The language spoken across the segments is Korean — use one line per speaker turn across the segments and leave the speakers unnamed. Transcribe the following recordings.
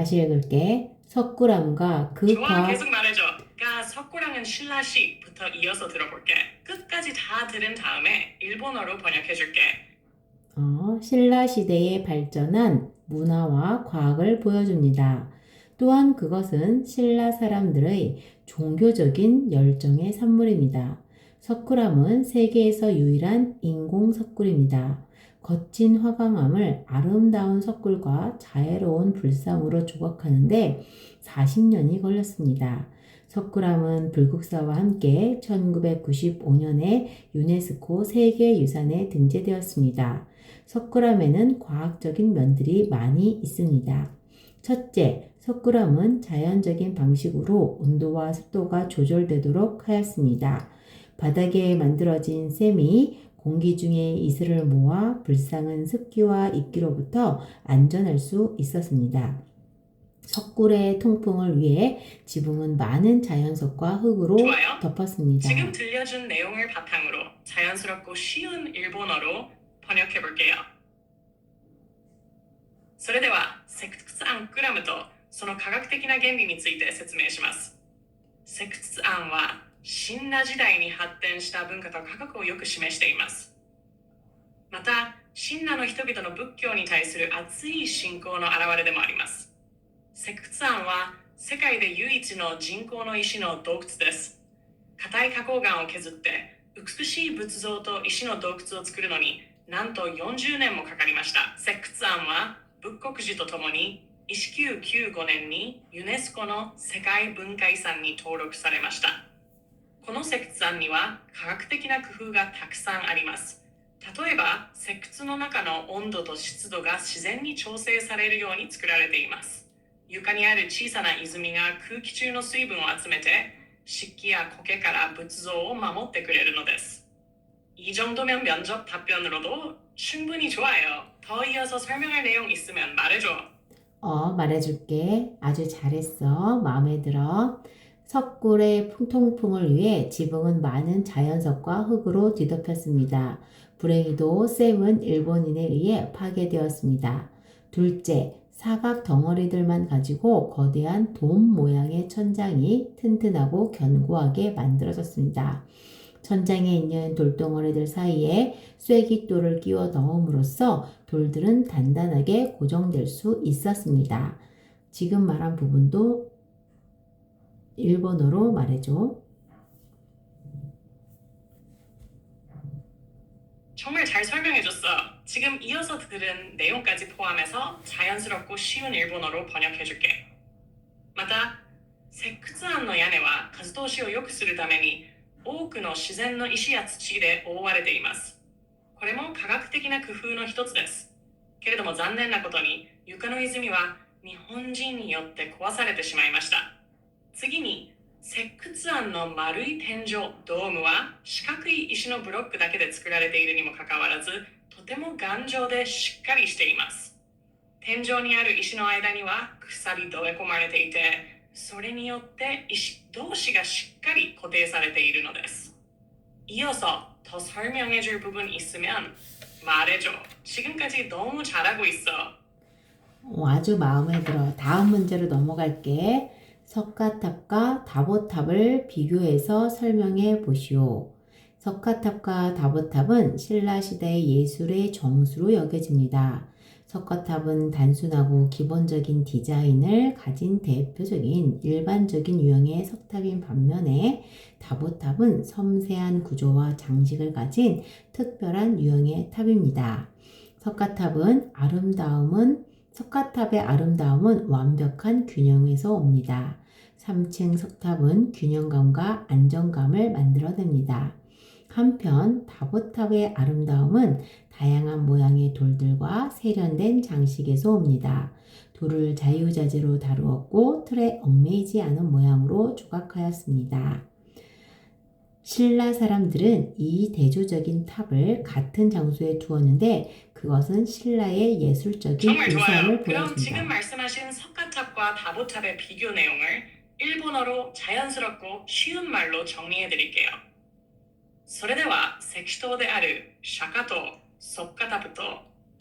다시 읽을게. 석굴암과 그
좋아, 계속 말해줘. 그러니까 석고랑은 신라시부터 이어서 들어볼게. 끝까지 다 들은 다음에 일본어로 번역해줄게.
신라 시대에 발전한 문화와 과학을 보여줍니다. 또한 그것은 신라 사람들의 종교적인 열정의 산물입니다. 석굴암은 세계에서 유일한 인공 석굴입니다. 거친 화강암을 아름다운 석굴과 자애로운 불상으로 조각하는데 40년이 걸렸습니다. 석굴암은 불국사와 함께 1995년에 유네스코 세계유산에 등재되었습니다. 석굴암에는 과학적인 면들이 많이 있습니다. 첫째, 석굴암은 자연적인 방식으로 온도와 습도가 조절되도록 하였습니다. 바닥에 만들어진 샘이 공기 중에 이슬을 모아 불상은 습기와 입기로부터 안전할 수 있었습니다. 석굴의 통풍을 위해 지붕은 많은 자연석과 흙으로
좋아요.
덮었습니다.
지금 들려준 내용을 바탕으로 자연스럽고 쉬운 일본어로 번역해볼게요. それでは、石窟アングラムとその科学的な原理について説明します。石窟アンは、神羅時代に発展した文化と科学をよく示しています。また、神羅の人々の仏教に対する熱い信仰の表れでもあります。石窟アンは、世界で唯一の人工の石の洞窟です。硬い花崗岩を削って、美しい仏像と石の洞窟を作るのに、なんと40年もかかりました。石窟アンは、仏国寺とともに1995年にユネスコの世界文化遺産に登録されました。この石窟案には科学的な工夫がたくさんあります。例えば、石窟の中の温度と湿度が自然に調整されるように作られています。床にある小さな泉が空気中の水分を集めて、湿気や苔から仏像を守ってくれるのです。이 정도면 면접 답변으로도 충분히 좋아요. 더 이어서 설명할 내용 있으면 말해줘.
말해줄게. 아주 잘했어. 마음에 들어. 석굴의 통풍을 위해 지붕은 많은 자연석과 흙으로 뒤덮였습니다. 불행히도 샘은 일본인에 의해 파괴되었습니다. 둘째, 사각 덩어리들만 가지고 거대한 돔 모양의 천장이 튼튼하고 견고하게 만들어졌습니다. 천장에 있는 돌덩어리들 사이에 쐐기돌을 끼워 넣음으로써 돌들은 단단하게 고정될 수 있었습니다. 지금 말한 부분도 일본어로 말해줘.
정말 잘 설명해줬어. 지금 이어서 들은 내용까지 포함해서 자연스럽고 쉬운 일본어로 번역해줄게. また、石窟案の屋根は風通しを良くするために多くの自然の石や土で覆われています。これも科学的な工夫の一つです。けれども残念なことに床の泉は日本人によって壊されてしまいました。次に、石窟案の丸い天井、ドームは四角い石のブロックだけで作られているにもかかわらず、とても頑丈でしっかりしています。天井にある石の間には鎖留め込まれていて、それによって石同士がしっかり固定されているのです。이어서 더 설명해줄 부분 있으면 말해줘. 지금까지 너무 잘하고 있어.
아주 마음에 들어. 다음 문제로 넘어갈게. 석가탑과 다보탑을 비교해서 설명해 보시오. 석가탑과 다보탑은 신라시대의 예술의 정수로 여겨집니다. 석가탑은 단순하고 기본적인 디자인을 가진 대표적인 일반적인 유형의 석탑인 반면에 다보탑은 섬세한 구조와 장식을 가진 특별한 유형의 탑입니다. 석가탑의 아름다움은 완벽한 균형에서 옵니다. 3층 석탑은 균형감과 안정감을 만들어냅니다. 한편 다보탑의 아름다움은 다양한 모양의 돌들과 세련된 장식에서 옵니다. 돌을 자유자재로 다루었고 틀에 얽매이지 않은 모양으로 조각하였습니다. 신라 사람들은 이 대조적인 탑을 같은 장소에 두었는데 그것은 신라의 예술적인
정말
우상을
좋아요. 그럼
보여준다.
지금 말씀하신 석가탑과 다보탑의 비교 내용을 일본어로 자연스럽고 쉬운 말로 정리해 드릴게요. それでは石塔である釈迦塔、ソッカタプと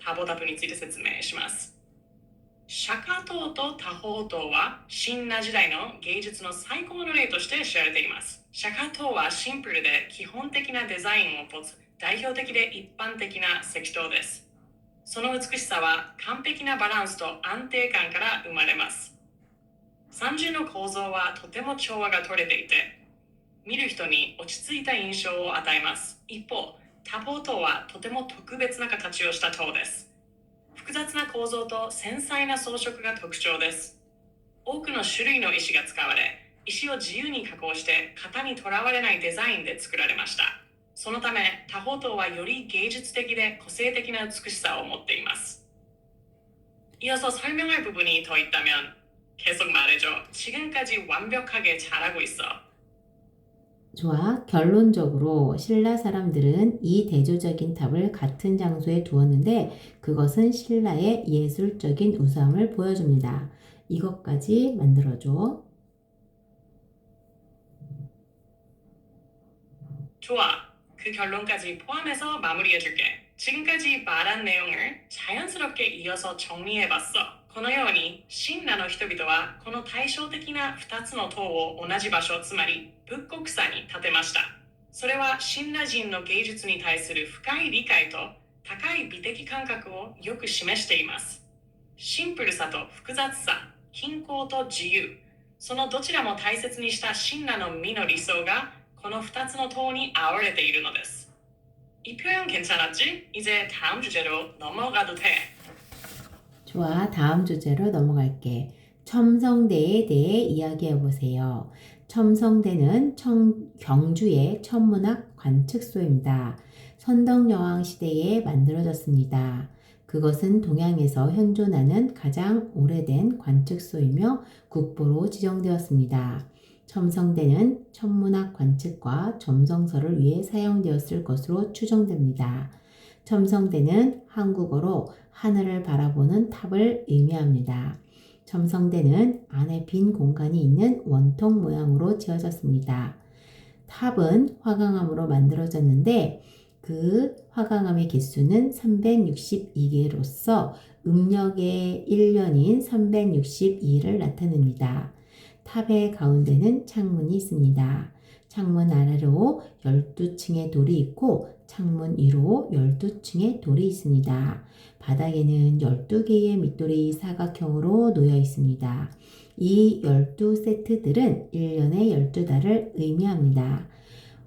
タボタプについて説明します。釈迦塔と多宝塔は新羅時代の芸術の最高の例として知られています。釈迦塔はシンプルで基本的なデザインを持つ代表的で一般的な石塔です。その美しさは完璧なバランスと安定感から生まれます。三重の構造はとても調和が取れていて、見る人に落ち着いた印象を与えます。一方、多宝塔はとても特別な形をした塔です。複雑な構造と繊細な装飾が特徴です。多くの種類の石が使われ、石を自由に加工して型にとらわれないデザインで作られました。そのため、多宝塔はより芸術的で個性的な美しさを持っています. 이어서 설명할 부분이 더 있다면 계속 말해줘. 지금까지 완벽하게 잘하고 있어.
좋아. 결론적으로 신라 사람들은 이 대조적인 탑을 같은 장소에 두었는데 그것은 신라의 예술적인 우수함을 보여줍니다. 이것까지 만들어줘.
좋아. 그 결론까지 포함해서 마무리해줄게. 지금까지 말한 내용을 자연스럽게 이어서 정리해봤어. このように、親鸞の人々はこの対照的な2つの塔を同じ場所、つまり仏国山に建てました。それは親鸞人の芸術に対する深い理解と高い美的感覚をよく示しています。シンプルさと複雑さ、均衡と自由、そのどちらも大切にした親鸞の美の理想がこの2つの塔に現れているのです。이 표현 괜찮았지? 이제 다음 주제로 넘어가도 돼.
좋아. 다음 주제로 넘어갈게. 첨성대에 대해 이야기해 보세요. 첨성대는 경주의 천문학 관측소입니다. 선덕여왕 시대에 만들어졌습니다. 그것은 동양에서 현존하는 가장 오래된 관측소이며 국보로 지정되었습니다. 첨성대는 천문학 관측과 점성설을 위해 사용되었을 것으로 추정됩니다. 첨성대는 한국어로 하늘을 바라보는 탑을 의미합니다. 첨성대는 안에 빈 공간이 있는 원통 모양으로 지어졌습니다. 탑은 화강암으로 만들어졌는데 그 화강암의 개수는 362개로서 음력의 1년인 362를 나타냅니다. 탑의 가운데는 창문이 있습니다. 창문 아래로 12층의 돌이 있고 창문 위로 12층의 돌이 있습니다. 바닥에는 12개의 밑돌이 사각형으로 놓여 있습니다. 이 12세트들은 1년의 12달을 의미합니다.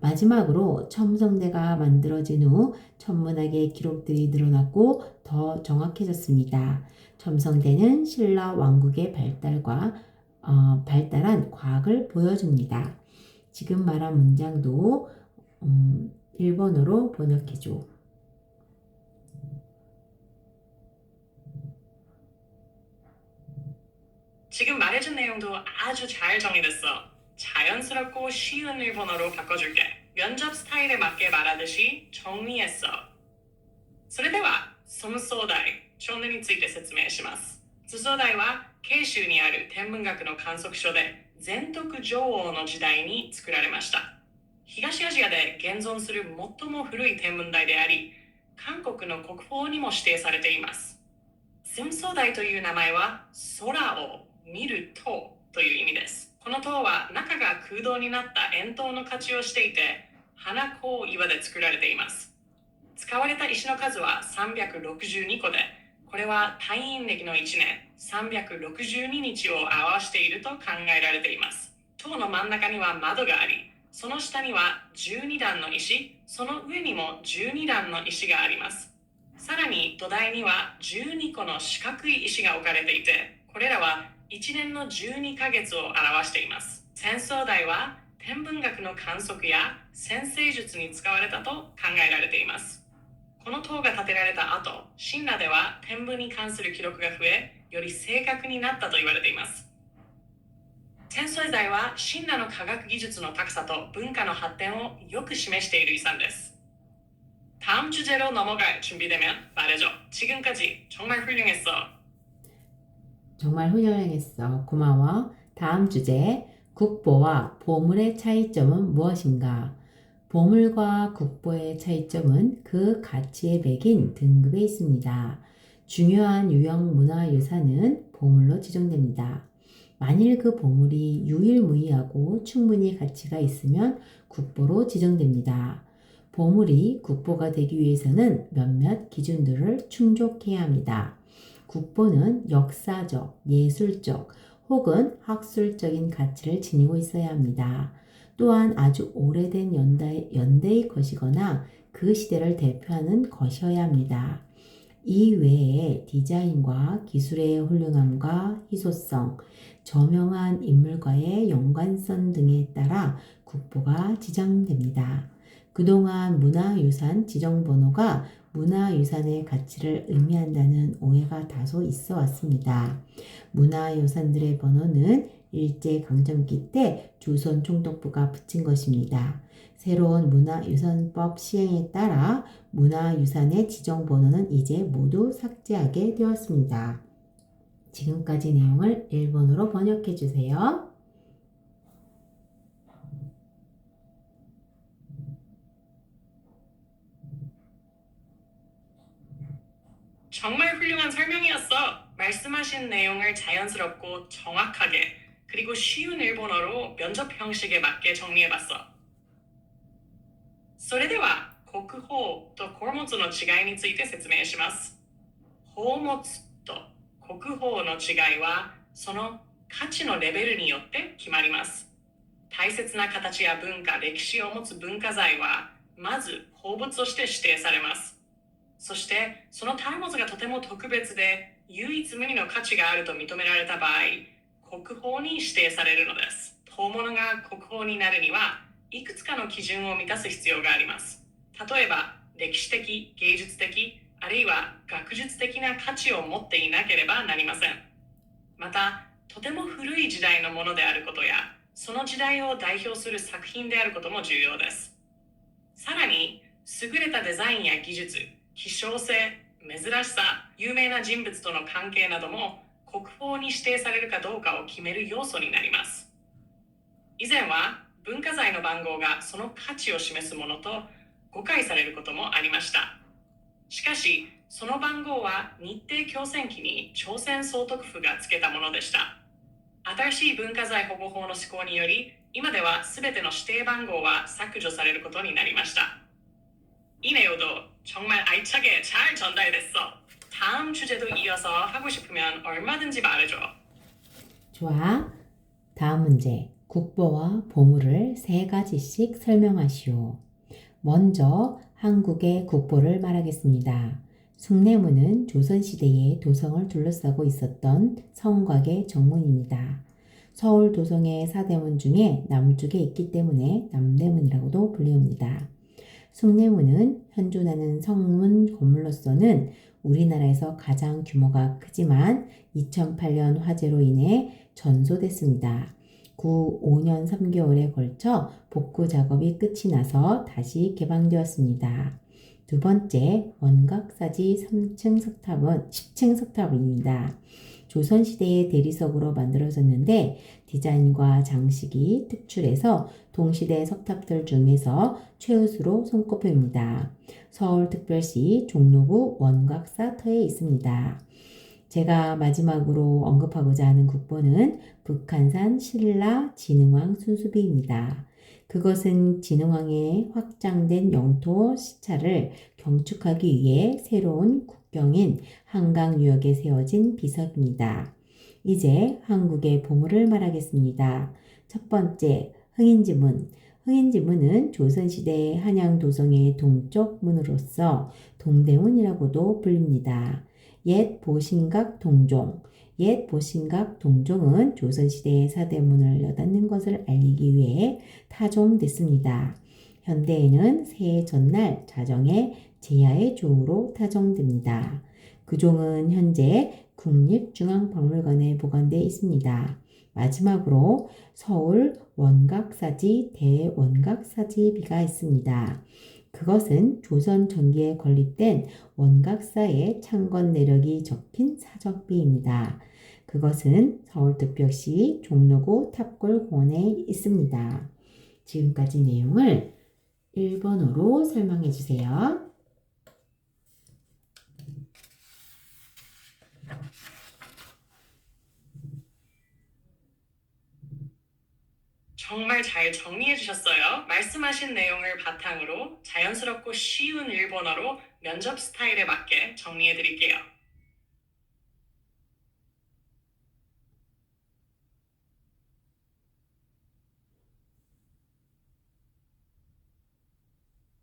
마지막으로 첨성대가 만들어진 후 천문학의 기록들이 늘어났고 더 정확해졌습니다. 첨성대는 신라 왕국의 발달한 과학을 보여줍니다. 지금 말한 문장도 일본어로 번역해줘.
지금 말해준 내용도 아주 잘 정리됐어. 자연스럽고 쉬운 일본어로 바꿔줄게. 면접 스타일에 맞게 말하듯이 정리했어. それでは、ソムソーダイ、少年について説明します。ソムソーダイは、慶州にある天文学の観測所で、全徳女王の時代に作られました。東アジアで現存する最も古い天文台であり、韓国の国宝にも指定されています。ソムソーダイという名前は、空を見る塔という意味です。この塔は中が空洞になった円筒の形をしていて、花崗岩で作られています。使われた石の数は362個で、これは太陰暦の1年362日を表していると考えられています。塔の真ん中には窓があり、その下には12段の石、その上にも12段の石があります。さらに土台には12個の四角い石が置かれていて、これらは1年の12ヶ月を表しています。戦争台は天文学の観測や占星術に使われたと考えられています。この塔が建てられた後、親鸞では天文に関する記録が増え、より正確になったと言われています。戦争台は親鸞の科学技術の高さと文化の発展をよく示している遺産です。다음 주제로 넘어갈 준비되면 말해줘. 지금까지 정말 훌륭했어.
정말 훌륭했어. 고마워. 다음 주제. 국보와 보물의 차이점은 무엇인가? 보물과 국보의 차이점은 그 가치에 매긴 등급에 있습니다. 중요한 유형 문화유산은 보물로 지정됩니다. 만일 그 보물이 유일무이하고 충분히 가치가 있으면 국보로 지정됩니다. 보물이 국보가 되기 위해서는 몇몇 기준들을 충족해야 합니다. 국보는 역사적, 예술적 혹은 학술적인 가치를 지니고 있어야 합니다. 또한 아주 오래된 연대의 것이거나 그 시대를 대표하는 것이어야 합니다. 이 외에 디자인과 기술의 훌륭함과 희소성, 저명한 인물과의 연관성 등에 따라 국보가 지정됩니다. 그동안 문화유산 지정번호가 문화유산의 가치를 의미한다는 오해가 다소 있어 왔습니다. 문화유산들의 번호는 일제강점기 때 조선총독부가 붙인 것입니다. 새로운 문화유산법 시행에 따라 문화유산의 지정번호는 이제 모두 삭제하게 되었습니다. 지금까지 내용을 일본어로 번역해 주세요.
정말 훌륭한 설명이었어. 말씀하신 내용을 자연스럽고 정확하게 그리고 쉬운 일본어로 면접 형식에 맞게 정리해봤어. それでは国宝と宝物の違いについて説明します。宝物と国宝の違いはその価値のレベルによって決まります。大切な形や文化、歴史を持つ文化財はまず宝物として指定されます。そしてその宝物がとても特別で唯一無二の価値があると認められた場合、国宝に指定されるのです。宝物が国宝になるにはいくつかの基準を満たす必要があります。例えば歴史的、芸術的、あるいは学術的な価値を持っていなければなりません。また、とても古い時代のものであることや、その時代を代表する作品であることも重要です。さらに、優れたデザインや技術、希少性、珍しさ、有名な人物との関係なども国宝に指定されるかどうかを決める要素になります。以前は文化財の番号がその価値を示すものと誤解されることもありました。しかし、その番号は日程強制期に朝鮮総督府がつけたものでした。新しい文化財保護法の施行により、今では全ての指定番号は削除されることになりました。이 내용도 정말 알차게 잘 전달됐어. 다음 주제도 이어서 하고 싶으면 얼마든지 말해줘.
좋아. 다음 문제. 국보와 보물을 세 가지씩 설명하시오. 먼저 한국의 국보를 말하겠습니다. 숭례문은 조선시대의 도성을 둘러싸고 있었던 성곽의 정문입니다. 서울 도성의 사대문 중에 남쪽에 있기 때문에 남대문이라고도 불리웁니다. 숭례문은 현존하는 성문 건물로서는 우리나라에서 가장 규모가 크지만 2008년 화재로 인해 전소됐습니다. 5년 3개월에 걸쳐 복구 작업이 끝이 나서 다시 개방되었습니다. 두 번째, 원각사지 3층 석탑은 10층 석탑입니다. 조선시대의 대리석으로 만들어졌는데 디자인과 장식이 특출해서 동시대 석탑들 중에서 최우수로 손꼽힙니다. 서울특별시 종로구 원각사터에 있습니다. 제가 마지막으로 언급하고자 하는 국보는 북한산 신라 진흥왕 순수비입니다. 그것은 진흥왕의 확장된 영토 시차를 경축하기 위해 새로운 국경인 한강유역에 세워진 비석입니다. 이제 한국의 보물을 말하겠습니다. 첫 번째, 흥인지문. 흥인지문은 조선시대 한양도성의 동쪽 문으로서 동대문이라고도 불립니다. 옛 보신각 동종. 옛 보신각 동종은 조선시대의 사대문을 여닫는 것을 알리기 위해 타종됐습니다. 현대에는 새해 전날 자정에 제야의 조우로 타종됩니다. 그 종은 현재 국립중앙박물관에 보관되어 있습니다. 마지막으로 서울 원각사지 대원각사지비가 있습니다. 그것은 조선 전기에 건립된 원각사의 창건 내력이 적힌 사적비입니다. 그것은 서울특별시 종로구 탑골공원에 있습니다. 지금까지 내용을 일본어로 설명해 주세요.
정말 잘 정리해 주셨어요. 말씀하신 내용을 바탕으로 자연스럽고 쉬운 일본어로 면접 스타일에 맞게 정리해 드릴게요.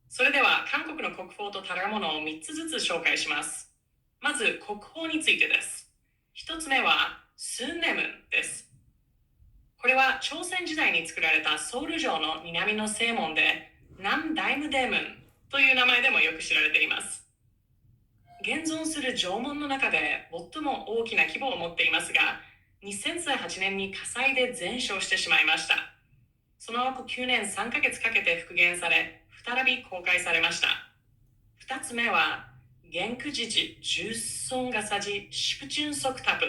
それでは韓国の国宝と宝物を3つずつ紹介します。まず国宝についてです。1つ目はスンネムンです。これは朝鮮時代に作られたソウル城の南の正門で南大ムデームンという名前でもよく知られています。現存する城門の中で最も大きな規模を持っていますが、2008年に火災で全焼してしまいました。その後9年3ヶ月かけて復元され、再び公開されました。2つ目は、元久寺寺十尊笠寺シプチュンソクタプ。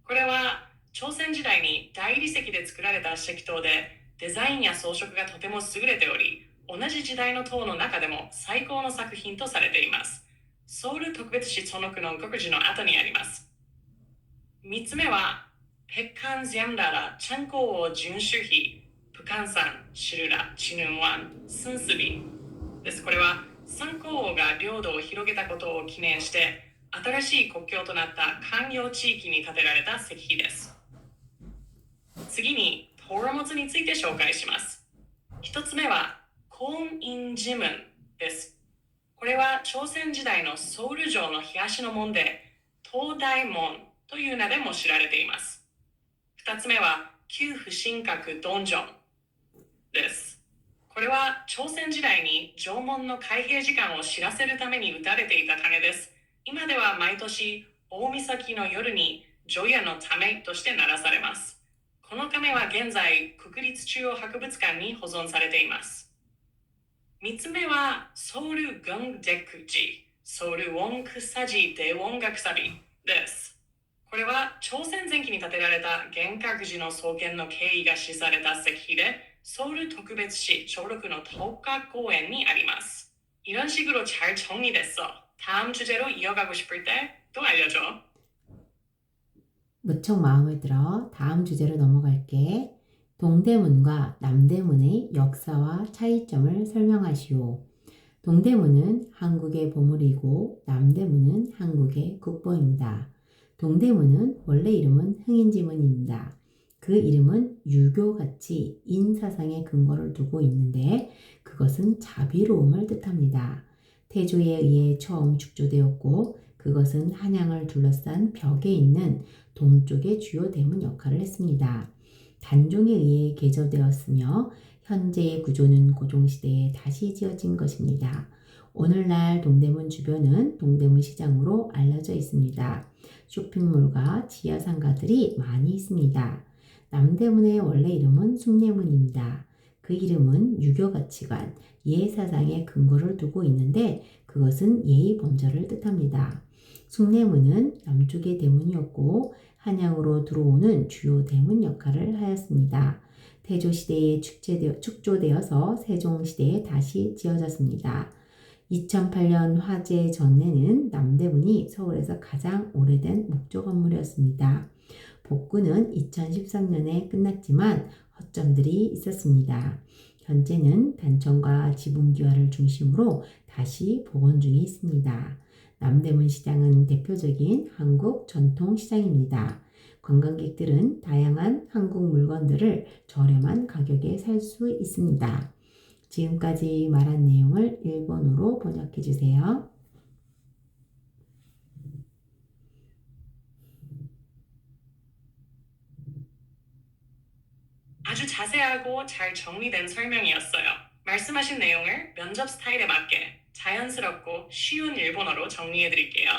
これは朝鮮時代に大理石で作られた石塔で、デザインや装飾がとても優れており、同じ時代の塔の中でも最高の作品とされています。ソウル特別市その区の国寺の後にあります。3つ目は、ペッカンジャムララチャンコウ準守碑プカンサンシルラチヌンワンスンスビです。これは三皇王が領土を広げたことを記念して新しい国境となった関陽地域に建てられた石碑です。次にトーラモツについて紹介します。一つ目はコンインジムンです。これは朝鮮時代のソウル城の東の門で東大門という名でも知られています。二つ目は旧不神閣ドンジョンです。これは朝鮮時代に城門の開閉時間を知らせるために打たれていた鐘です。今では毎年大晦の夜に除夜のためとして鳴らされます。この鐘は現在国立中央博物館に保存されています。3つ目はソウルガンデクジソウルウォンクサジデウォンガクサビです。これは朝鮮前期に建てられた元覚寺の創建の経緯が記された石碑でソウル特別市초록の桃花公園にあります。이런 식으로 잘 정리됐어. 다음 주제로 이어가고 싶을 때 또 알려줘.
무척 마음에 들어 다음 주제로 넘어갈게. 동대문과 남대문의 역사와 차이점을 설명하시오. 동대문은 한국의 보물이고 남대문은 한국의 국보입니다. 동대문은 원래 이름은 흥인지문입니다. 그 이름은 유교같이 인사상의 근거를 두고 있는데 그것은 자비로움을 뜻합니다. 태조에 의해 처음 축조되었고 그것은 한양을 둘러싼 벽에 있는 동쪽의 주요 대문 역할을 했습니다. 단종에 의해 개조되었으며 현재의 구조는 고종시대에 다시 지어진 것입니다. 오늘날 동대문 주변은 동대문 시장으로 알려져 있습니다. 쇼핑몰과 지하상가들이 많이 있습니다. 남대문의 원래 이름은 숭례문입니다. 그 이름은 유교 가치관, 예사상의 근거를 두고 있는데 그것은 예의 범절을 뜻합니다. 숭례문은 남쪽의 대문이었고 한양으로 들어오는 주요 대문 역할을 하였습니다. 태조시대에 축조되어서 세종시대에 다시 지어졌습니다. 2008년 화재 전에는 남대문이 서울에서 가장 오래된 목조 건물이었습니다. 복구는 2013년에 끝났지만 허점들이 있었습니다. 현재는 단청과 지붕기와를 중심으로 다시 복원 중에 있습니다. 남대문 시장은 대표적인 한국 전통 시장입니다. 관광객들은 다양한 한국 물건들을 저렴한 가격에 살 수 있습니다. 지금까지 말한 내용을 일본어로 번역해 주세요.
아주 자세하고 잘 정리된 설명이었어요. 말씀하신 내용을 면접 스타일에 맞게 자연스럽고 쉬운 일본어로 정리해 드릴게요.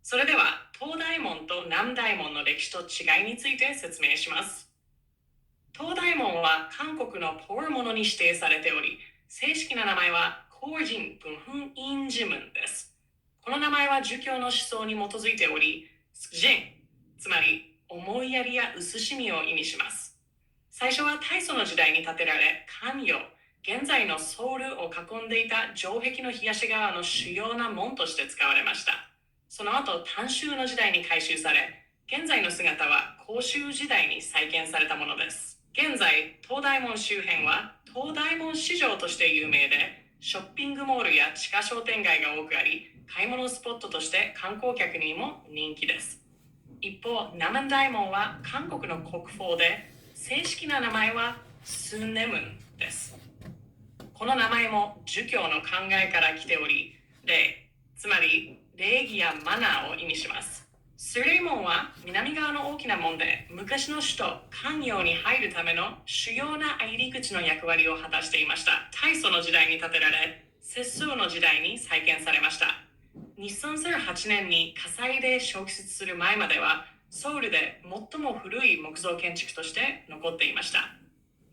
それでは東大門と南大門の歴史と違いについて説明します。東大門は韓国のポールモノに指定されており、正式な名前は高人文funインジムンです。この名前は儒教の思想に基づいており、人、つまり思いやりや慎みを意味します。最初は大祖の時代に建てられ、官陽、現在のソウルを囲んでいた城壁の東側の主要な門として使われました。その後、短州の時代に改修され、現在の姿は甲州時代に再建されたものです。現在、東大門周辺は東大門市場として有名で、ショッピングモールや地下商店街が多くあり、買い物スポットとして観光客にも人気です。一方、南大門は韓国の国宝で、正式な名前はスンネムンです。この名前も儒教の考えから来ており、礼、つまり礼儀やマナーを意味します。スレイ門は南側の大きな門で、昔の首都関陽に入るための主要な入り口の役割を果たしていました。大祖の時代に建てられ、摂政の時代に再建されました。2008年に火災で焼失する前までは、ソウルで最も古い木造建築として残っていました。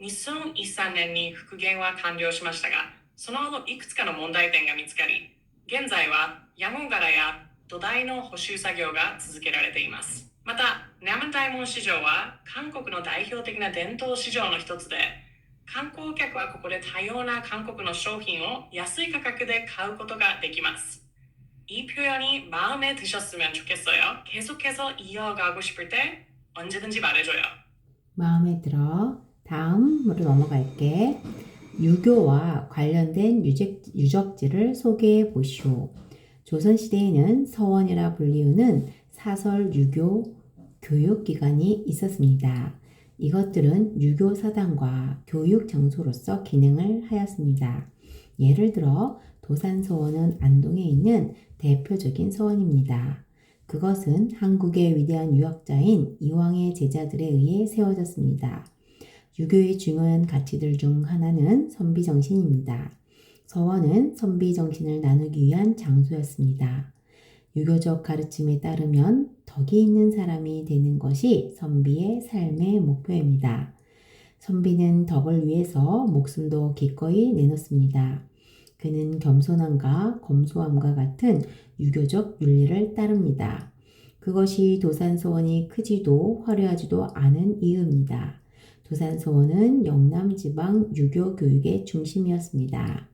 2013年に復元は完了しましたが、その後いくつかの問題点が見つかり、現在はヤゴ柄や土台の補修作業が続けられています。また、南大門市場は韓国の代表的な伝統市場の一つで、観光客はここで多様な韓国の商品を安い価格で買うことができます。이 표현이 마음에 드셨으면 좋겠어요. 계속해서 이어가고 싶을 때 언제든지 말해줘요.
마음에 들어. 다음으로 넘어갈게. 유교와 관련된 유적지를 소개해 보시오. 조선시대에는 서원이라 불리우는 사설 유교 교육기관이 있었습니다. 이것들은 유교 사당과 교육 장소로서 기능을 하였습니다. 예를 들어 도산서원은 안동에 있는 대표적인 서원입니다. 그것은 한국의 위대한 유학자인 이황의 제자들에 의해 세워졌습니다. 유교의 중요한 가치들 중 하나는 선비정신입니다. 서원은 선비정신을 나누기 위한 장소였습니다. 유교적 가르침에 따르면 덕이 있는 사람이 되는 것이 선비의 삶의 목표입니다. 선비는 덕을 위해서 목숨도 기꺼이 내놓습니다. 그는 겸손함과 검소함과 같은 유교적 윤리를 따릅니다. 그것이 도산서원이 크지도 화려하지도 않은 이유입니다. 도산서원은 영남 지방 유교 교육의 중심이었습니다.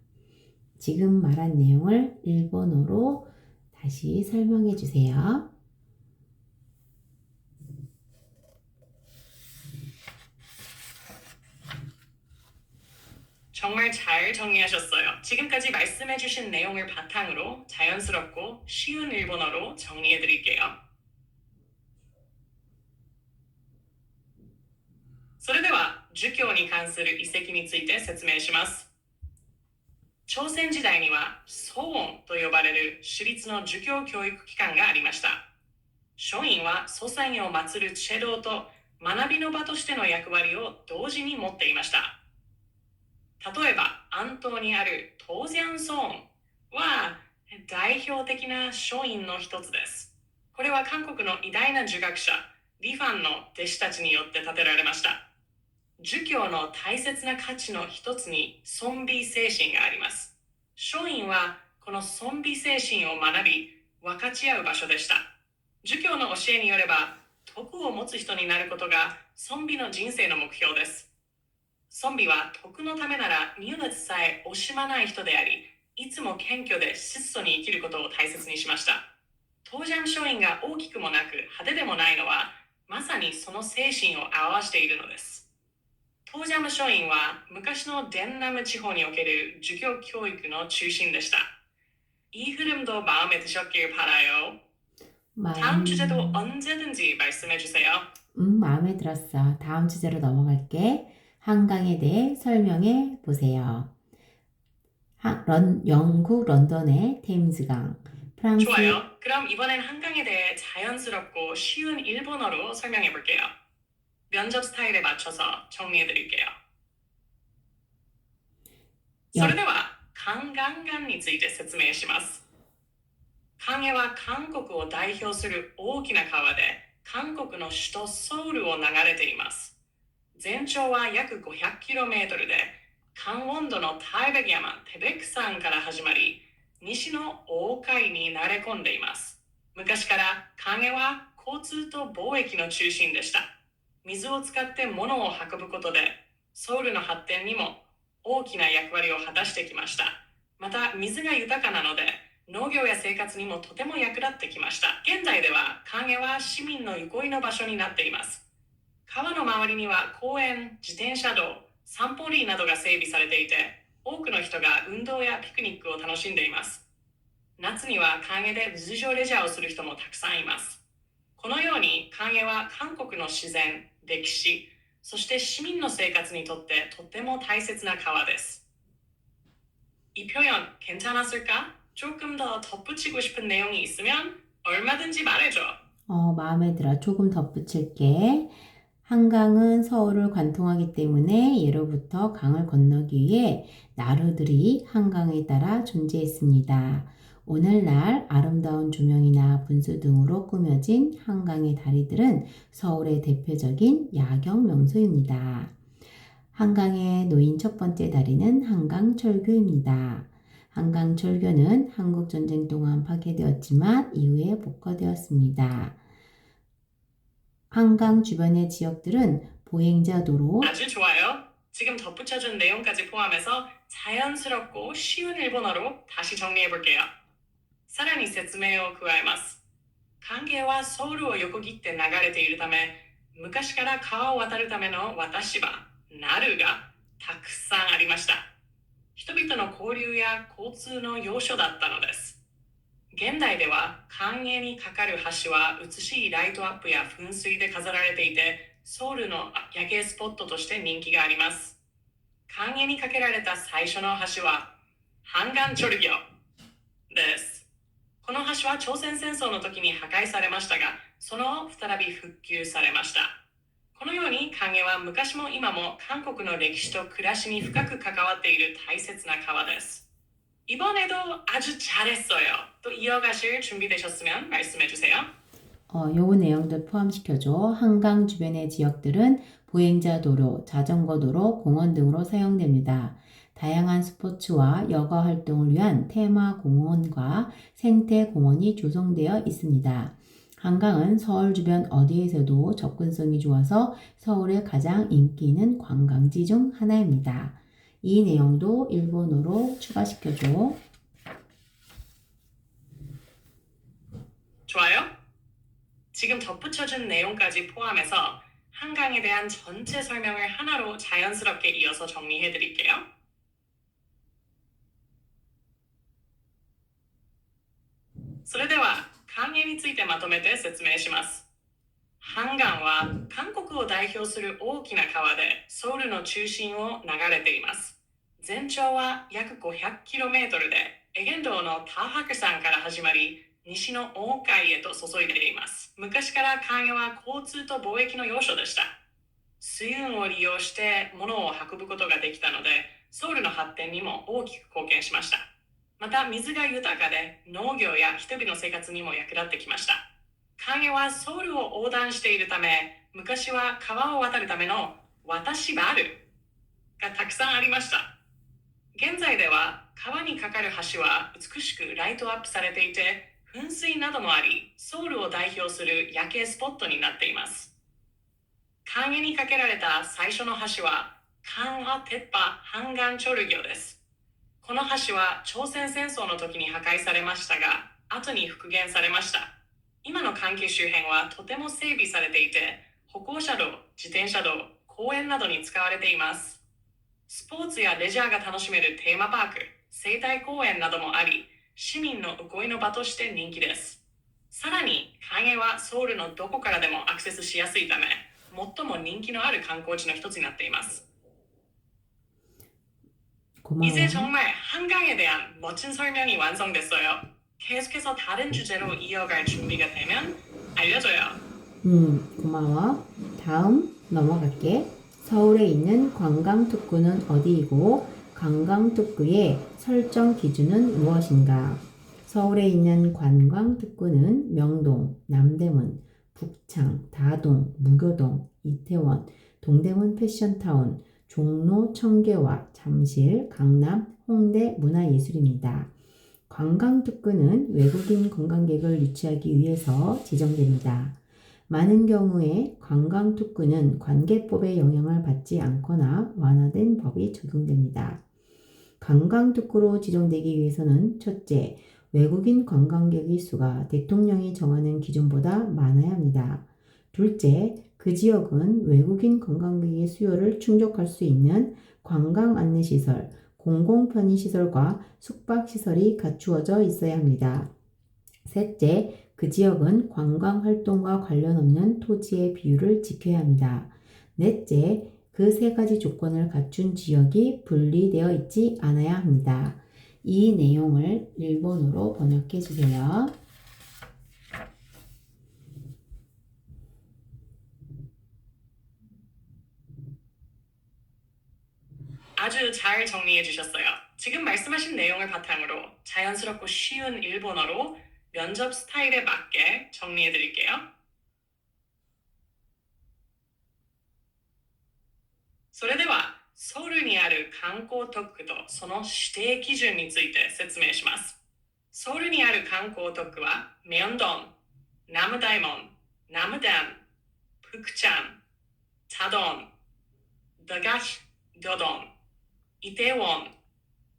지금 말한 내용을 일본어로 다시 설명해 주세요.
정말 잘 정리하셨어요. 지금까지 말씀해주신 내용을 바탕으로 자연스럽고 쉬운 일본어로 정리해드릴게요. それでは、儒教に関する遺跡について説明します。朝鮮時代には、祖恩と呼ばれる私立の儒教教育機関がありました。書院は祖先を祀るチェ道と学びの場としての役割を同時に持っていました。例えば、安東にある東山村は代表的な書院の一つです。これは韓国の偉大な儒学者、リファンの弟子たちによって建てられました。儒教の大切な価値の一つに尊美精神があります。書院はこの尊美精神を学び、分かち合う場所でした。儒教の教えによれば、徳を持つ人になることが尊美の人生の目標です。尊美は徳のためなら身のさえ惜しまない人であり、いつも謙虚で質素に生きることを大切にしました。東山書院が大きくもなく派手でもないのは、まさにその精神を表しているのです。東山書院は昔のデンナム地方における儒教教育の中心でした。이 흐름도 마음에 드셨길 바라요. 다음 주제도 언제든지 말씀해 주세요.
마음에 들었어. 다음 주제로 넘어갈게. 한강에 대해 설명해 보세요. 영국 런던의 템즈강, 프랑스.
좋아요. 그럼 이번엔 한강에 대해 자연스럽고 쉬운 일본어로 설명해 볼게요. 면접 스타일에 맞춰서 정리해 드릴게요. それでは、韓江川について説明します。韓江は韓国を代表する大きな川で、韓国の首都ソウルを流れています。全長は約 500km で、関温度のタイベギ山テベク山から始まり、西の黄海に流れ込んでいます。昔から韓江は交通と貿易の中心でした。水を使って物を運ぶことで、ソウルの発展にも大きな役割を果たしてきました。また、水が豊かなので、農業や生活にもとても役立ってきました。現在では、カンエは市民の憩いの場所になっています。川の周りには公園、自転車道、散歩林などが整備されていて、多くの人が運動やピクニックを楽しんでいます。夏にはカンエで水上レジャーをする人もたくさんいます。このようにカンエは韓国の自然、歴史、そして市民の生活にとってとても大切な川です。이 표현 괜찮았을까? 조금 더 덧붙이고 싶은 내용이 있으면 얼마든지 말해줘.
마음에 들어. 조금 덧붙일게. 한강은 서울을 관통하기 때문에 예로부터 강을 건너기 위해 나루들이 한강에 따라 존재했습니다. 오늘날 아름다운 조명이나 분수 등으로 꾸며진 한강의 다리들은 서울의 대표적인 야경 명소입니다. 한강에 놓인 첫 번째 다리는 한강철교입니다. 한강철교는 한국전쟁 동안 파괴되었지만 이후에 복원되었습니다. 한강 주변의 지역들은 보행자 도로,
아주 좋아요. 지금 덧붙여준 내용까지 포함해서 자연스럽고 쉬운 일본어로 다시 정리해볼게요. さらに説明を加えます。関係はソウルを横切って流れているため、昔から川を渡るための渡し場、ナルがたくさんありました。人々の交流や交通の要所だったのです。現代では関係にかかる橋は美しいライトアップや噴水で飾られていて、ソウルの夜景スポットとして人気があります。関係にかけられた最初の橋は、한강철교です。この橋は朝鮮戦争の時に破壊されましたが、その後再び復旧されました。このように関係は昔も今も韓国の歴史と暮らしに深く関わっている大切な川です。이번에도 아주 잘했어요. 또 이어가실 준비되셨으면 말씀해주세요.
요 내용들 포함시켜줘. 한강 주변의 지역들은 보행자 도로, 자전거 도로, 공원 등으로 사용됩니다. 다양한 스포츠와 여가 활동을 위한 테마 공원과 생태 공원이 조성되어 있습니다. 한강은 서울 주변 어디에서도 접근성이 좋아서 서울의 가장 인기 있는 관광지 중 하나입니다. 이 내용도 일본어로 추가시켜줘.
좋아요. 지금 덧붙여준 내용까지 포함해서 한강에 대한 전체 설명을 하나로 자연스럽게 이어서 정리해드릴게요. それでは、関係についてまとめて説明します。ハンガンは韓国を代表する大きな川でソウルの中心を流れています。全長は約 500km で、エゲン道のターハク山から始まり、西の大海へと注いでいます。昔から関係は交通と貿易の要所でした。水運を利用して物を運ぶことができたので、ソウルの発展にも大きく貢献しました。また、水が豊かで農業や人々の生活にも役立ってきました。関係はソウルを横断しているため、昔は川を渡るための渡しバルがたくさんありました。現在では川に架かる橋は美しくライトアップされていて、噴水などもあり、ソウルを代表する夜景スポットになっています。関係に架けられた最初の橋は、関ア鉄波ハンガンチョルギョです。この橋は朝鮮戦争の時に破壊されましたが、後に復元されました。今の関係周辺はとても整備されていて、歩行者道、自転車道、公園などに使われています。スポーツやレジャーが楽しめるテーマパーク、生態公園などもあり、市民の憩いの場として人気です。さらに、関係はソウルのどこからでもアクセスしやすいため、最も人気のある観光地の一つになっています。이제 정말 한강에 대한 멋진 설명이 완성됐어요. 계속해서 다른 주제로 이어갈 준비가 되면 알려줘요.
고마워. 다음 넘어갈게. 서울에 있는 관광특구는 어디이고 관광특구의 설정 기준은 무엇인가? 서울에 있는 관광특구는 명동, 남대문, 북창, 다동, 무교동, 이태원, 동대문 패션타운, 종로, 청계와, 잠실, 강남, 홍대 문화예술입니다. 관광특구는 외국인 관광객을 유치하기 위해서 지정됩니다. 많은 경우에 관광특구는 관계법의 영향을 받지 않거나 완화된 법이 적용됩니다. 관광특구로 지정되기 위해서는 첫째, 외국인 관광객의 수가 대통령이 정하는 기준보다 많아야 합니다. 둘째, 그 지역은 외국인 관광객의 수요를 충족할 수 있는 관광 안내시설, 공공편의시설과 숙박시설이 갖추어져 있어야 합니다. 셋째, 그 지역은 관광활동과 관련 없는 토지의 비율을 지켜야 합니다. 넷째, 그 세 가지 조건을 갖춘 지역이 분리되어 있지 않아야 합니다. 이 내용을 일본어로 번역해 주세요.
아주 잘 정리해 주셨어요. 지금 말씀하신 내용을 바탕으로 자연스럽고 쉬운 일본어로 면접 스타일에 맞게 정리해 드릴게요. それでは、ソウルにある観光特区とその指定基準について説明します。ソウルにある観光特区は、ミョンドン、ナムダイモン、ナムダン、プクチャン、タドン、ダガシ、ドドン、イテウォン、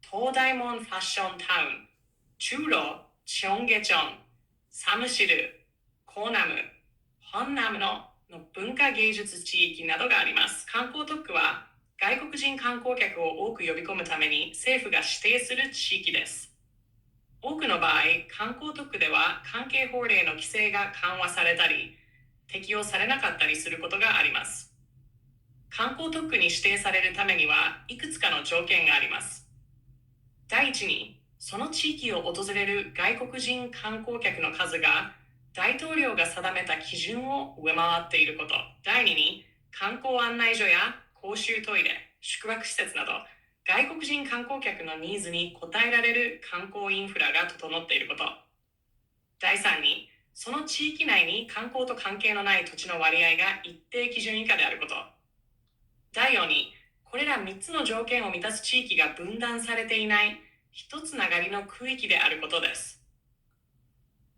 東大門ファッションタウン、中ロ、チョンゲチョン、サムシル、コーナム、ホンナムの文化芸術地域などがあります。観光特区は外国人観光客を多く呼び込むために政府が指定する地域です。多くの場合、観光特区では関係法令の規制が緩和されたり、適用されなかったりすることがあります。観光特区に指定されるためにはいくつかの条件があります。第一に、その地域を訪れる外国人観光客の数が大統領が定めた基準を上回っていること。第二に、観光案内所や公衆トイレ、宿泊施設など、外国人観光客のニーズに応えられる観光インフラが整っていること。第三に、その地域内に観光と関係のない土地の割合が一定基準以下であること。第四に、これら3つの条件を満たす地域が分断されていない一つながりの区域であることです。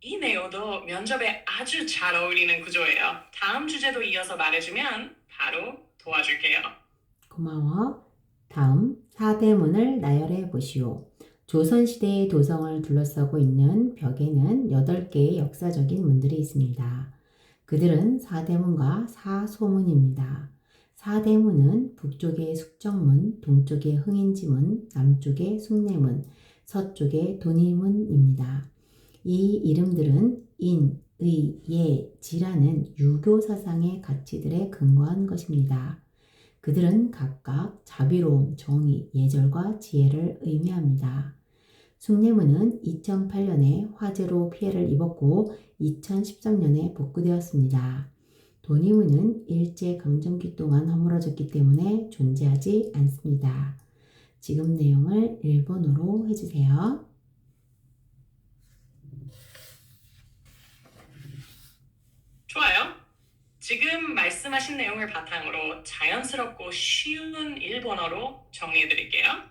이 내용도 면접에 아주 잘 어울리는 구조예요. 다음 주제도 이어서 말해주면 바로 도와줄게요.
고마워. 다음 사대문을 나열해 보시오. 조선시대의 도성을 둘러싸고 있는 벽에는 8개의 역사적인 문들이 있습니다. 그들은 사대문과 사소문입니다. 사대문은 북쪽의 숙정문, 동쪽의 흥인지문, 남쪽의 숭례문, 서쪽의 돈이문입니다. 이 이름들은 인, 의, 예, 지라는 유교 사상의 가치들에 근거한 것입니다. 그들은 각각 자비로움, 정의, 예절과 지혜를 의미합니다. 숭례문은 2008년에 화재로 피해를 입었고 2013년에 복구되었습니다. 돈이문은 일제강점기 동안 허물어졌기 때문에 존재하지 않습니다. 지금 내용을 일본어로 해주세요.
좋아요. 지금 말씀하신 내용을 바탕으로 자연스럽고 쉬운 일본어로 정리해 드릴게요.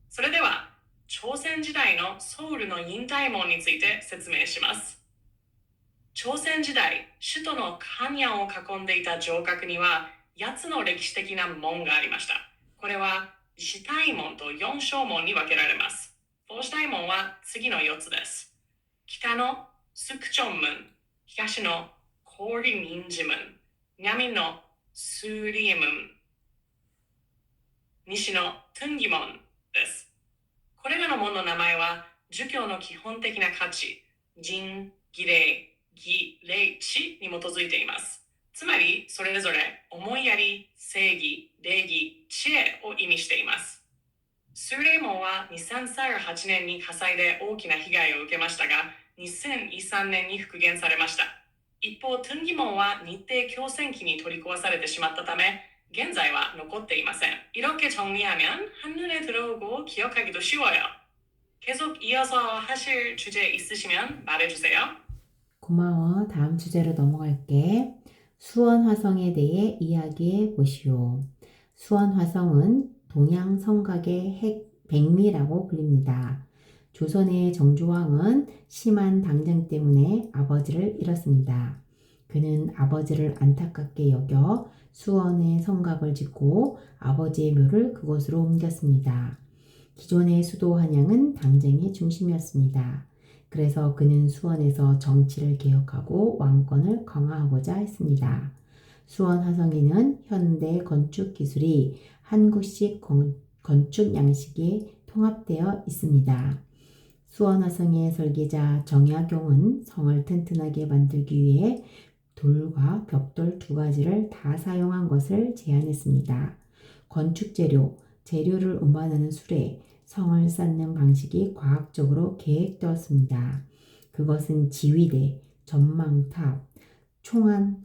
それでは、朝鮮時代のソウルの忍耐門について説明します。朝鮮時代、首都のカニャンを囲んでいた城郭には8つの歴史的な門がありました。これは、四大門と四正門に分けられます。四大門は次の4つです。北のスクチョン門、東のコーリミンジ門、南のスーリエ門、西のトゥンギ門です。これらの門の名前は、儒教の基本的な価値、仁、義礼、義、礼、智に基づいています。つまり、それぞれ思いやり、正義、礼儀、知恵を意味しています。スーレイ門は2038年に火災で大きな被害を受けましたが、2013年に復元されました。一方、トゥンギ門は日程強戦期に取り壊されてしまったため、現在は残っていません。이렇게 정리하면 한눈에 들어오고 기억하기도 쉬워요. 계속 이어서 하실 주제 있으시면 말해주세요.
고마워. 다음 주제로 넘어갈게. 수원화성에 대해 이야기해 보시오. 수원화성은 동양 성곽의 백미라고 불립니다. 조선의 정조왕은 심한 당정 때문에 아버지를 잃었습니다. 그는 아버지를 안타깝게 여겨 수원에 성곽을 짓고 아버지의 묘를 그곳으로 옮겼습니다. 기존의 수도 한양은 당정의 중심이었습니다. 그래서 그는 수원에서 정치를 개혁하고 왕권을 강화하고자 했습니다. 수원 화성에는 현대 건축 기술이 한국식 건축 양식이 통합되어 있습니다. 수원 화성의 설계자 정약용은 성을 튼튼하게 만들기 위해 돌과 벽돌 두 가지를 다 사용한 것을 제안했습니다. 건축 재료를 운반하는 수레, 성을 쌓는 방식이 과학적으로 계획되었습니다. 그것은 지휘대, 전망탑, 총안,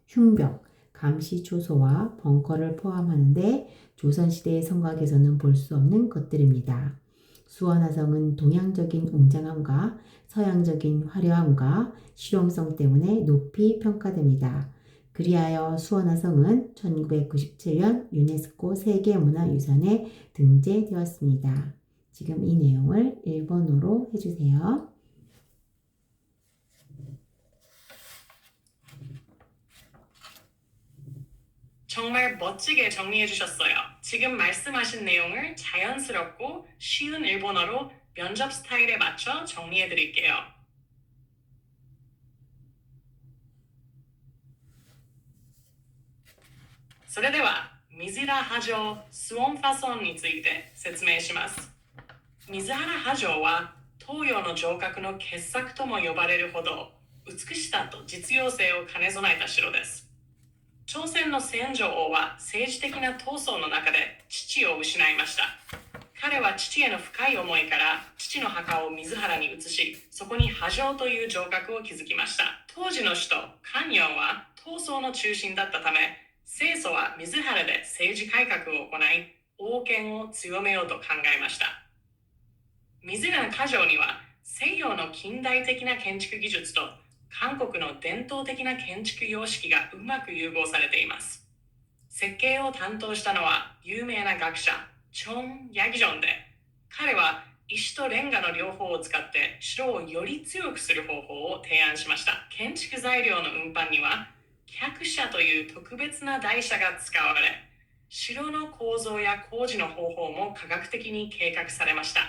흉벽, 감시 초소와 벙커를 포함하는데 조선시대의 성곽에서는 볼 수 없는 것들입니다. 수원화성은 동양적인 웅장함과 서양적인 화려함과 실용성 때문에 높이 평가됩니다. 그리하여 수원화성은 1997년 유네스코 세계문화유산에 등재되었습니다. 지금 이 내용을 일본어로 해주세요.
정말 멋지게 정리해 주셨어요. 지금 말씀하신 내용을 자연스럽고 쉬운 일본어로 면접 스타일에 맞춰 정리해 드릴게요. それでは、水原波状スウォンファソンについて説明します。水原波状は東洋の城郭の傑作とも呼ばれるほど美しさと実用性を兼ね備えた城です。朝鮮の戦女王は政治的な闘争の中で父を失いました。彼は父への深い思いから父の墓を水原に移し、そこに波状という城郭を築きました。当時の首都関陽は闘争の中心だったため、清祖は水原で政治改革を行い、王権を強めようと考えました。水原波状には西洋の近代的な建築技術と韓国の伝統的な建築様式がうまく融合されています。設計を担当したのは有名な学者、チョン・ヤギジョンで、彼は石とレンガの両方を使って城をより強くする方法を提案しました。建築材料の運搬には、客車という特別な台車が使われ、城の構造や工事の方法も科学的に計画されました。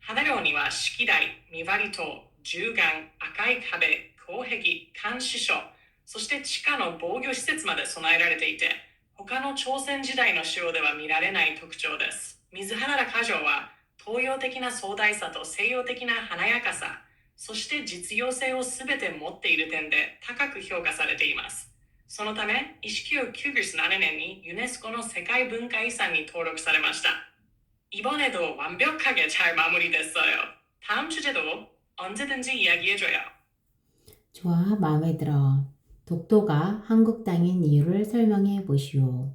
肌領には式台、見張り塔、銃眼、赤い壁、広壁、監視所、そして地下の防御施設まで備えられていて、他の朝鮮時代の城では見られない特徴です。水原波状は東洋的な壮大さと西洋的な華やかさ、そして実用性をすべて持っている点で高く評価されています。そのため、1997年にユネスコの世界文化遺産に登録されました。이번에도 완벽하게 잘 마무리됐어요. 다음 주제도 언제든지 이야기해줘요.
좋아, 마음에 들어. 독도가 한국 땅인 이유를 설명해 보시오.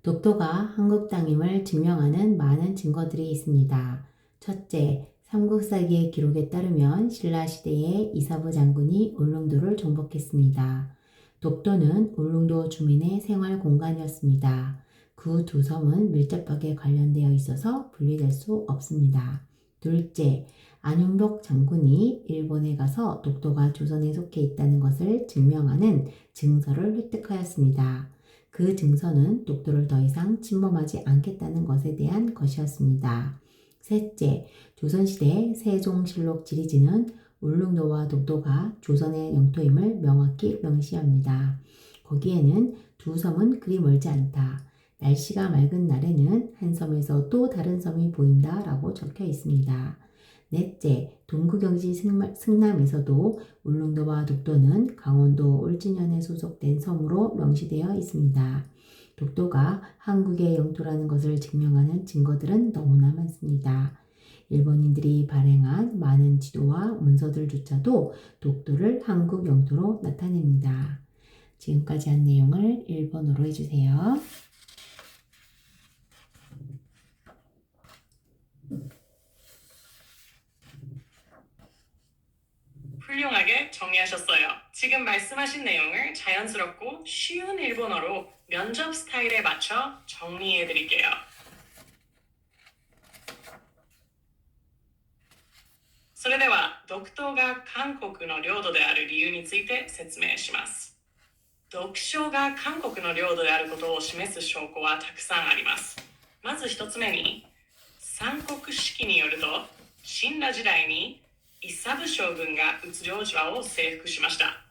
독도가 한국 땅임을 증명하는 많은 증거들이 있습니다. 첫째, 삼국사기의 기록에 따르면 신라시대에 이사부 장군이 울릉도를 정복했습니다. 독도는 울릉도 주민의 생활 공간이었습니다. 그 두 섬은 밀접하게 관련되어 있어서 분리될 수 없습니다. 둘째, 안윤복 장군이 일본에 가서 독도가 조선에 속해 있다는 것을 증명하는 증서를 획득하였습니다. 그 증서는 독도를 더 이상 침범하지 않겠다는 것에 대한 것이었습니다. 셋째, 조선시대 세종실록 지리지는 울릉도와 독도가 조선의 영토임을 명확히 명시합니다. 거기에는 두 섬은 그리 멀지 않다. 날씨가 맑은 날에는 한 섬에서 또 다른 섬이 보인다 라고 적혀 있습니다. 넷째, 동구경지 승남에서도 울릉도와 독도는 강원도 울진현에 소속된 섬으로 명시되어 있습니다. 독도가 한국의 영토라는 것을 증명하는 증거들은 너무나 많습니다. 일본인들이 발행한 많은 지도와 문서들조차도 독도를 한국 영토로 나타냅니다. 지금까지 한 내용을 일본어로 해주세요.
훌륭하게 정리하셨어요. 지금 말씀하신 내용을 자연스럽고 쉬운 일본어로 면접 스타일에 맞춰 정리해 드릴게요. 独島が韓国の領土である理由について説明します。独島が韓国の領土であることを示す証拠はたくさんあります。まず一つ目に、三国志によると、秦羅時代にイサブ将軍が宇領島を征服しました。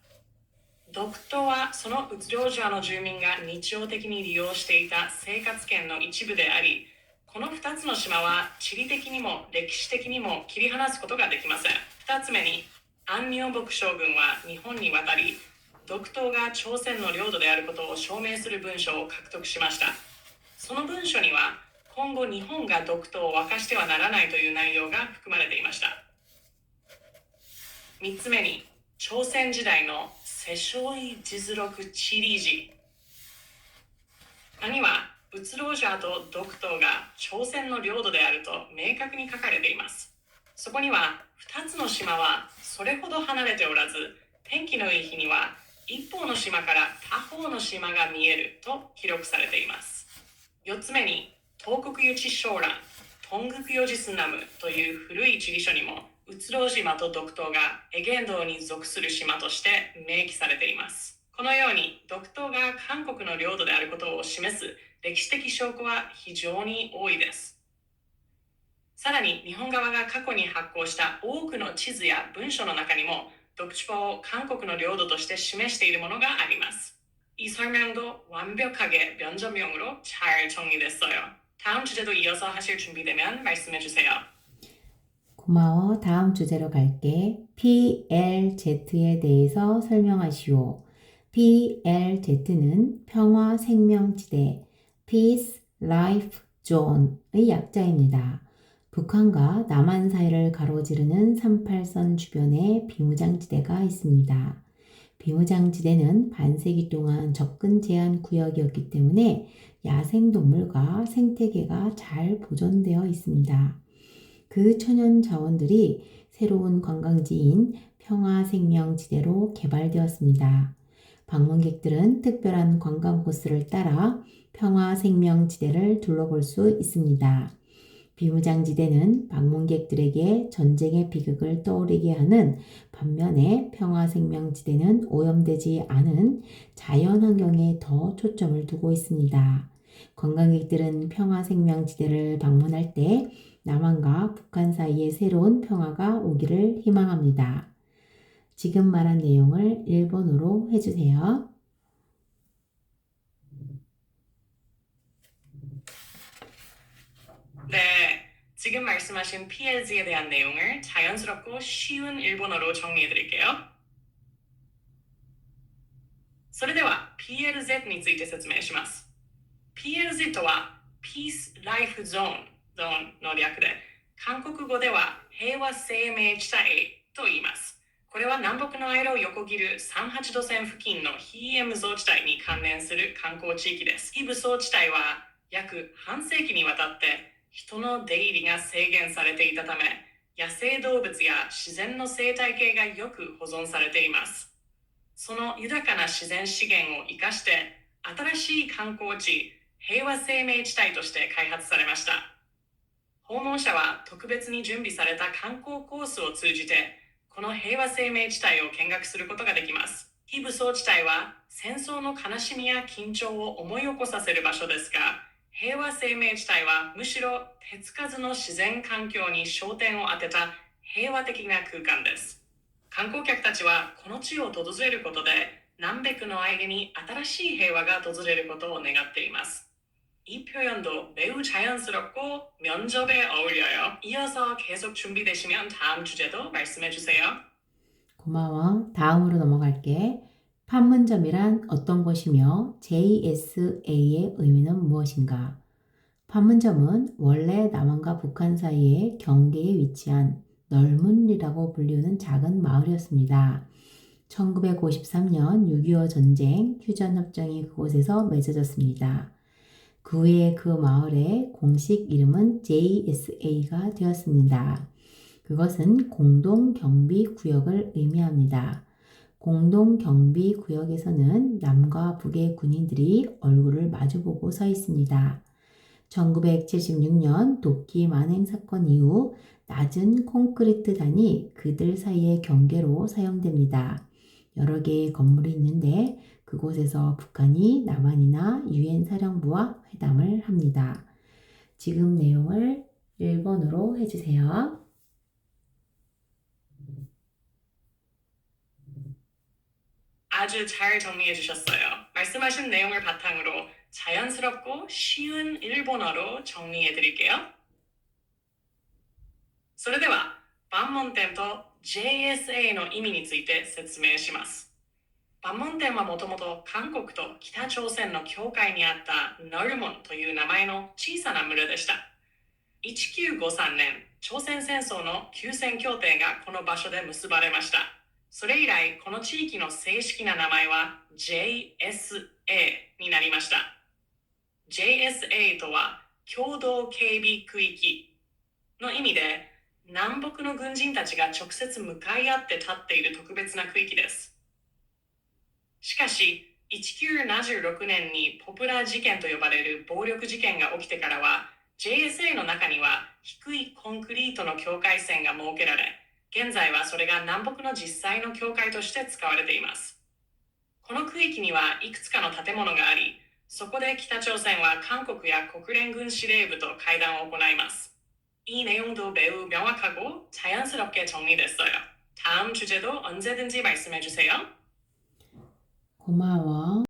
独島はその宇領島の住民が日常的に利用していた生活圏の一部であり、この2つの島は地理的にも歴史的にも切り離すことができません。2つ目に、安明北将軍は日本に渡り、独島が朝鮮の領土であることを証明する文書を獲得しました。その文書には、今後日本が独島を沸かしてはならないという内容が含まれていました。3つ目に、朝鮮時代の世書位実録地理志には、宇領島と独島が朝鮮の領土であると明確に書かれています。そこには、2つの島はそれほど離れておらず、天気のいい日には一方の島から他方の島が見えると記録されています。4つ目に、東国ユチ小蘭、東国ヨジスナムという古い地理書にも、宇領島と独島がエゲンドに属する島として明記されています。このように、独島が韓国の領土であることを示す歴史的証拠は非常に多いです。さらに、日本側が過去に発行した多くの地図や文書の中にも、独島を韓国の領土として示しているものがあります。이 설명도 완벽하게 면접용으로 잘 정리됐어요. 다음 주제도 이어서 하실 준비되면 말씀해 주세요.
고마워. 다음 주제로 갈게. PLZ에 대해서 설명하시오. PLZ는 평화 생명지대, Peace Life Zone의 약자입니다. 북한과 남한 사이를 가로지르는 38선 주변에 비무장지대가 있습니다. 비무장지대는 반세기 동안 접근 제한 구역이었기 때문에 야생동물과 생태계가 잘 보존되어 있습니다. 그 천연 자원들이 새로운 관광지인 평화생명지대로 개발되었습니다. 방문객들은 특별한 관광 코스를 따라 평화생명지대를 둘러볼 수 있습니다. 비무장지대는 방문객들에게 전쟁의 비극을 떠오르게 하는 반면에 평화생명지대는 오염되지 않은 자연환경에 더 초점을 두고 있습니다. 관광객들은 평화생명지대를 방문할 때 남한과 북한 사이에 새로운 평화가 오기를 희망합니다. 지금 말한 내용을 일본어로 해주세요.
네, 지금 말씀하신 PLZ에 대한 내용을 자연스럽고 쉬운 일본어로 정리해 드릴게요. それでは PLZ について説明します。PLZ とは Peace Life Zone の略で、韓国語では平和生命地帯と言います。これは南北の間を横切る38度線付近の非武装地帯に関連する観光地域です。非武装地帯は約半世紀にわたって人の出入りが制限されていたため、野生動物や自然の生態系がよく保存されています。その豊かな自然資源を生かして、新しい観光地、平和生命地帯として開発されました。訪問者は特別に準備された観光コースを通じて、この平和生命地帯を見学することができます。非武装地帯は戦争の悲しみや緊張を思い起こさせる場所ですが、平和生命地帯はむしろ手つかずの自然環境に焦点を当てた平和的な空間です。観光客たちはこの地を訪れることで、南北の間に新しい平和が訪れることを願っています。이 표현도 매우 자연스럽고 면접에 어울려요. 이어서 계속 준비되시면 다음 주제도 말씀해 주세요.
고마워. 다음으로 넘어갈게. 판문점이란 어떤 곳이며 JSA의 의미는 무엇인가? 판문점은 원래 남한과 북한 사이의 경계에 위치한 널문리라고 불리우는 작은 마을이었습니다. 1953년 6.25 전쟁 휴전협정이 그곳에서 맺어졌습니다. 그 후에 그 마을의 공식 이름은 JSA가 되었습니다. 그것은 공동경비구역을 의미합니다. 공동경비구역에서는 남과 북의 군인들이 얼굴을 마주보고 서 있습니다. 1976년 도끼 만행 사건 이후 낮은 콘크리트 단이 그들 사이의 경계로 사용됩니다. 여러 개의 건물이 있는데 그곳에서 북한이 남한이나 유엔 사령부와 회담을 합니다. 지금 내용을 1번으로 해주세요.
아주 잘 정리해 주셨어요. 말씀하신 내용을 바탕으로 자연스럽고 쉬운 일본어로 정리해 드릴게요. それでは、万門店と JSA の意味について説明します。万門店はもともと韓国と北朝鮮の境界にあったノルモンという名前の小さな村でした。1953年、朝鮮戦争の休戦協定がこの場所で結ばれました。それ以来、この地域の正式な名前は JSA になりました。JSA とは共同警備区域の意味で、南北の軍人たちが直接向かい合って立っている特別な区域です。しかし、1976年にポプラ事件と呼ばれる暴力事件が起きてからは、JSA の中には低いコンクリートの境界線が設けられ、現在はそれが南北の実際の境界として使われています。この区域にはいくつかの建物があり、そこで北朝鮮は韓国や国連軍司令部と会談を行います。이 내용도 매우 명확하고 자연스럽게 정리됐어요. 다음 주제도 언제든지 말씀해주세요.
고마워.